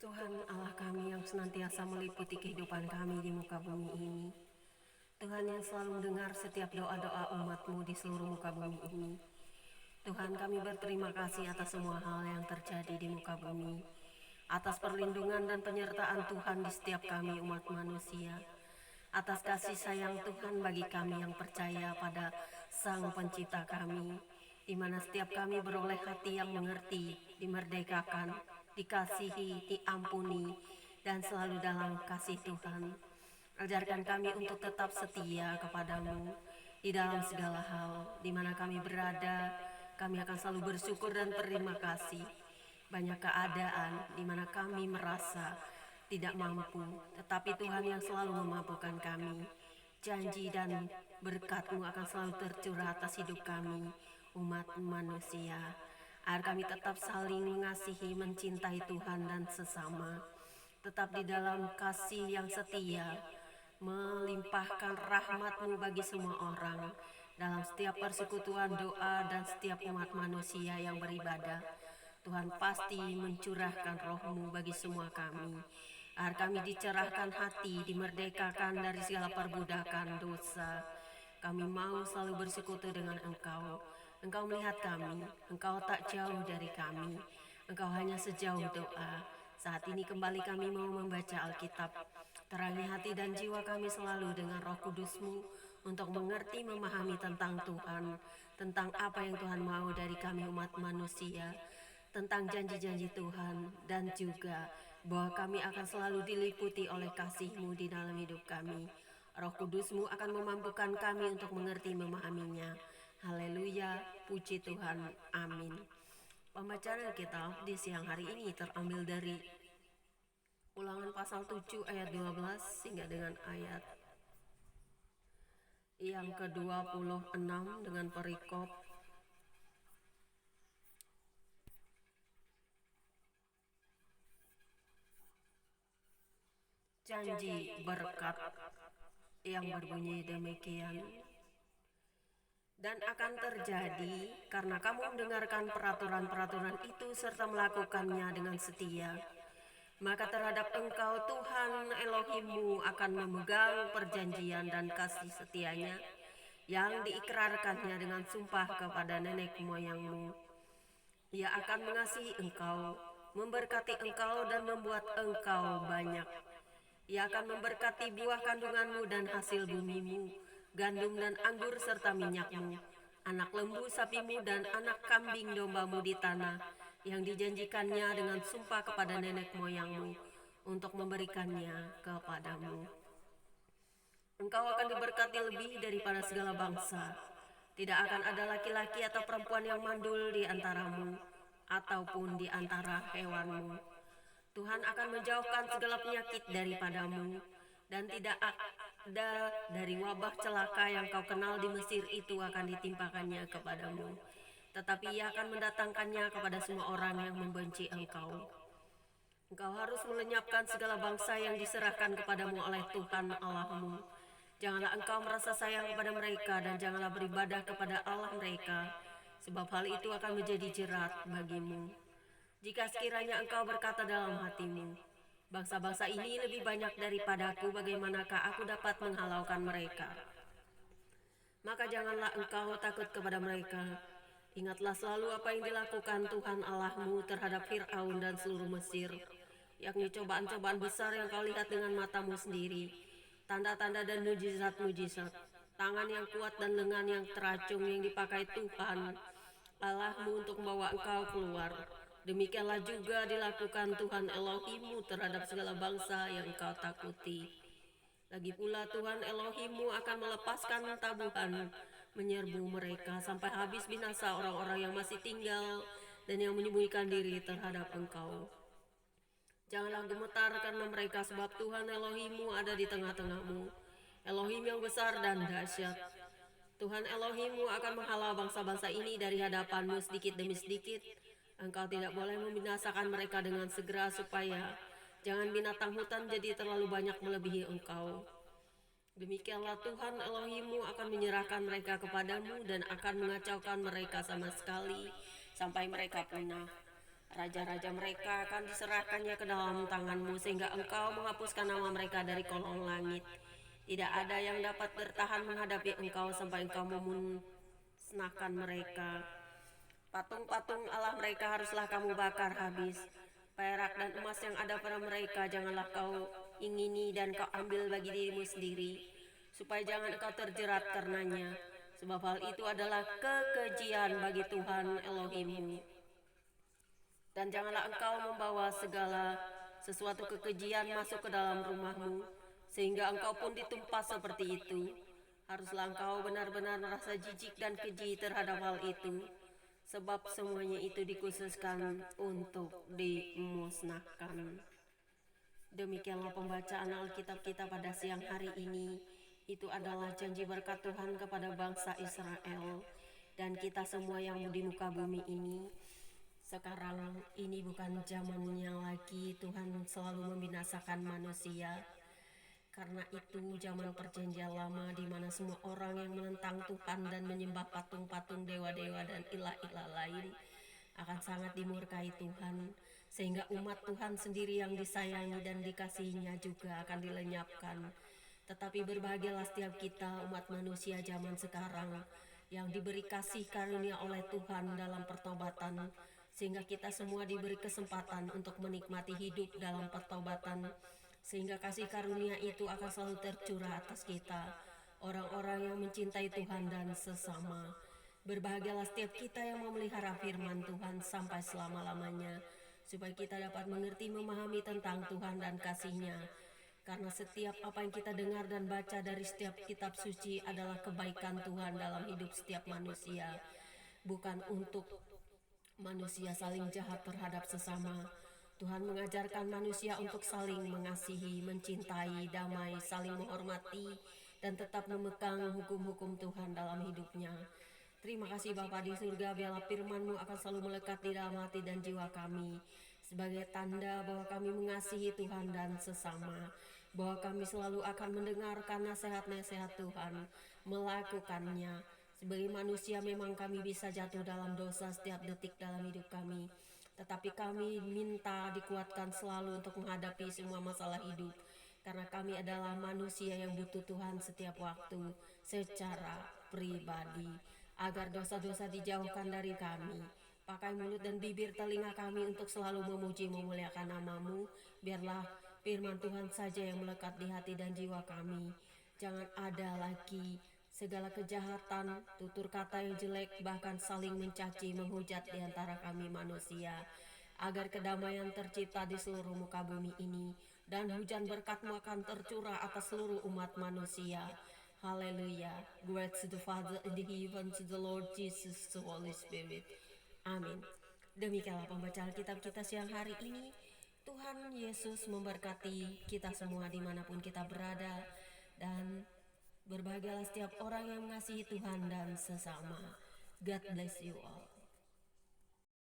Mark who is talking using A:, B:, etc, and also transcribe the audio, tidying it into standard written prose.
A: Tuhan Allah kami yang senantiasa meliputi kehidupan kami di muka bumi ini. Tuhan yang selalu mendengar setiap doa-doa umat-Mu di seluruh muka bumi ini. Tuhan, kami berterima kasih atas semua hal yang terjadi di muka bumi, atas perlindungan dan penyertaan Tuhan di setiap kami umat manusia, atas kasih sayang Tuhan bagi kami yang percaya pada Sang Pencipta kami, di mana setiap kami beroleh hati yang mengerti, dimerdekakan, dikasihi, diampuni, dan selalu dalam kasih Tuhan. Ajarkan kami untuk tetap setia kepadamu di dalam segala hal, di mana kami berada. Kami akan selalu bersyukur dan berterima kasih. Banyak keadaan di mana kami merasa tidak mampu, tetapi Tuhan yang selalu memampukan kami. Janji dan berkat-Mu akan selalu tercurah atas hidup kami, umat manusia. Agar kami tetap saling mengasihi, mencintai Tuhan dan sesama. Tetap di dalam kasih yang setia, melimpahkan rahmat-Mu bagi semua orang dalam setiap persekutuan doa dan setiap umat manusia yang beribadah. Tuhan pasti mencurahkan roh-Mu bagi semua kami, agar kami dicerahkan hati, dimerdekakan dari segala perbudakan dosa. Kami mau selalu bersekutu dengan Engkau. Engkau melihat kami, Engkau tak jauh dari kami, Engkau hanya sejauh doa. Saat ini kembali kami mau membaca Alkitab. Terangi hati dan jiwa kami selalu dengan Roh Kudus-Mu untuk mengerti, memahami tentang Tuhan, tentang apa yang Tuhan mau dari kami umat manusia, tentang janji-janji Tuhan, dan juga bahwa kami akan selalu diliputi oleh kasih-Mu di dalam hidup kami. Roh Kudus-Mu akan memampukan kami untuk mengerti, memahaminya. Haleluya, puji Tuhan, amin. Pembacaan Alkitab di siang hari ini terambil dari Ulangan pasal 7 ayat 12 hingga dengan ayat yang ke-26 dengan perikop janji berkat yang berbunyi demikian. Dan akan terjadi karena kamu mendengarkan peraturan-peraturan itu serta melakukannya dengan setia, maka terhadap engkau Tuhan Elohimmu akan memegang perjanjian dan kasih setianya yang diikrarkannya dengan sumpah kepada nenek moyangmu. Ia akan mengasihi engkau, memberkati engkau dan membuat engkau banyak. Ia akan memberkati buah kandunganmu dan hasil bumimu, gandum dan anggur serta minyakmu, anak lembu sapimu dan anak kambing dombamu di tanah yang dijanjikannya dengan sumpah kepada nenek moyangmu untuk memberikannya kepadamu. Engkau akan diberkati lebih daripada segala bangsa. Tidak akan ada laki-laki atau perempuan yang mandul di antaramu, ataupun di antara hewanmu. Tuhan akan menjauhkan segala penyakit daripadamu, dan tidak ada dari wabah celaka yang kau kenal di Mesir itu akan ditimpakannya kepadamu. Tetapi ia akan mendatangkannya kepada semua orang yang membenci engkau. Engkau harus melenyapkan segala bangsa yang diserahkan kepadamu oleh Tuhan Allahmu. Janganlah engkau merasa sayang kepada mereka dan janganlah beribadah kepada Allah mereka, sebab hal itu akan menjadi jerat bagimu. Jika sekiranya engkau berkata dalam hatimu, bangsa-bangsa ini lebih banyak daripadaku, bagaimanakah aku dapat menghalaukan mereka? Maka janganlah engkau takut kepada mereka. Ingatlah selalu apa yang dilakukan Tuhan Allahmu terhadap Fir'aun dan seluruh Mesir, yakni cobaan-cobaan besar yang kau lihat dengan matamu sendiri, tanda-tanda dan mujizat-mujizat, tangan yang kuat dan lengan yang teracung yang dipakai Tuhan Allahmu untuk membawa engkau keluar. Demikianlah juga dilakukan Tuhan Elohimmu terhadap segala bangsa yang engkau takuti. Lagi pula Tuhan Elohimmu akan melepaskan tabuhan menyerbu mereka sampai habis binasa orang-orang yang masih tinggal dan yang menyembunyikan diri terhadap engkau. Janganlah gemetar karena mereka, sebab Tuhan Elohimmu ada di tengah-tengahmu, Elohim yang besar dan dahsyat. Tuhan Elohimmu akan menghalau bangsa-bangsa ini dari hadapanmu sedikit demi sedikit. Engkau tidak boleh membinasakan mereka dengan segera, supaya jangan binatang hutan jadi terlalu banyak melebihi engkau. Demikianlah Tuhan Elohimmu akan menyerahkan mereka kepadamu dan akan mengacaukan mereka sama sekali sampai mereka punah. Raja-raja mereka akan diserahkannya ke dalam tanganmu, sehingga engkau menghapuskan nama mereka dari kolong langit. Tidak ada yang dapat bertahan menghadapi engkau sampai engkau memusnahkan mereka. Patung-patung Allah mereka haruslah kamu bakar habis. Perak dan emas yang ada pada mereka janganlah kau ingini dan kau ambil bagi dirimu sendiri, supaya jangan engkau terjerat karenanya, sebab hal itu adalah kekejian bagi Tuhan Elohimmu. Dan janganlah engkau membawa segala sesuatu kekejian masuk ke dalam rumahmu, sehingga engkau pun ditumpah seperti itu. Haruslah engkau benar-benar merasa jijik dan keji terhadap hal itu, sebab semuanya itu dikhususkan untuk dimusnahkan. Demikianlah pembacaan Alkitab kita pada siang hari ini. Itu adalah janji berkat Tuhan kepada bangsa Israel dan kita semua yang di muka bumi ini. Sekarang ini bukan zamannya lagi Tuhan selalu membinasakan manusia. Karena itu zaman perjanjian lama di mana semua orang yang menentang Tuhan dan menyembah patung-patung dewa-dewa dan ilah-ilah lain akan sangat dimurkai Tuhan, sehingga umat Tuhan sendiri yang disayangi dan dikasihinya juga akan dilenyapkan. Tetapi berbahagialah setiap kita umat manusia zaman sekarang yang diberi kasih karunia oleh Tuhan dalam pertobatan, sehingga kita semua diberi kesempatan untuk menikmati hidup dalam pertobatan, sehingga kasih karunia itu akan selalu tercurah atas kita, orang-orang yang mencintai Tuhan dan sesama. Berbahagialah setiap kita yang memelihara firman Tuhan sampai selama-lamanya, supaya kita dapat mengerti memahami tentang Tuhan dan kasih-Nya. Karena setiap apa yang kita dengar dan baca dari setiap kitab suci adalah kebaikan Tuhan dalam hidup setiap manusia, bukan untuk manusia saling jahat terhadap sesama. Tuhan mengajarkan manusia untuk saling mengasihi, mencintai, damai, saling menghormati, dan tetap memegang hukum-hukum Tuhan dalam hidupnya. Terima kasih Bapa di surga, biarlah firman-Mu akan selalu melekat di dalam hati dan jiwa kami, sebagai tanda bahwa kami mengasihi Tuhan dan sesama, bahwa kami selalu akan mendengarkan nasihat-nasihat Tuhan, melakukannya. Sebagai manusia memang kami bisa jatuh dalam dosa setiap detik dalam hidup kami, tetapi kami minta dikuatkan selalu untuk menghadapi semua masalah hidup, karena kami adalah manusia yang butuh Tuhan setiap waktu secara pribadi. Agar dosa-dosa dijauhkan dari kami, pakai mulut dan bibir telinga kami untuk selalu memuji memuliakan nama-Mu. Biarlah firman Tuhan saja yang melekat di hati dan jiwa kami. Jangan ada lagi segala kejahatan, tutur kata yang jelek, bahkan saling mencaci, menghujat di antara kami manusia. Agar kedamaian tercipta di seluruh muka bumi ini, dan hujan berkat-Mu akan tercurah atas seluruh umat manusia. Haleluya. Glory to the Father in the heaven, to the Lord Jesus, the Holy Spirit. Amin. Demikianlah pembacaan kitab kita siang hari ini. Tuhan Yesus memberkati kita semua dimanapun kita berada, dan berbahagialah setiap orang yang mengasihi Tuhan dan sesama. God bless you all.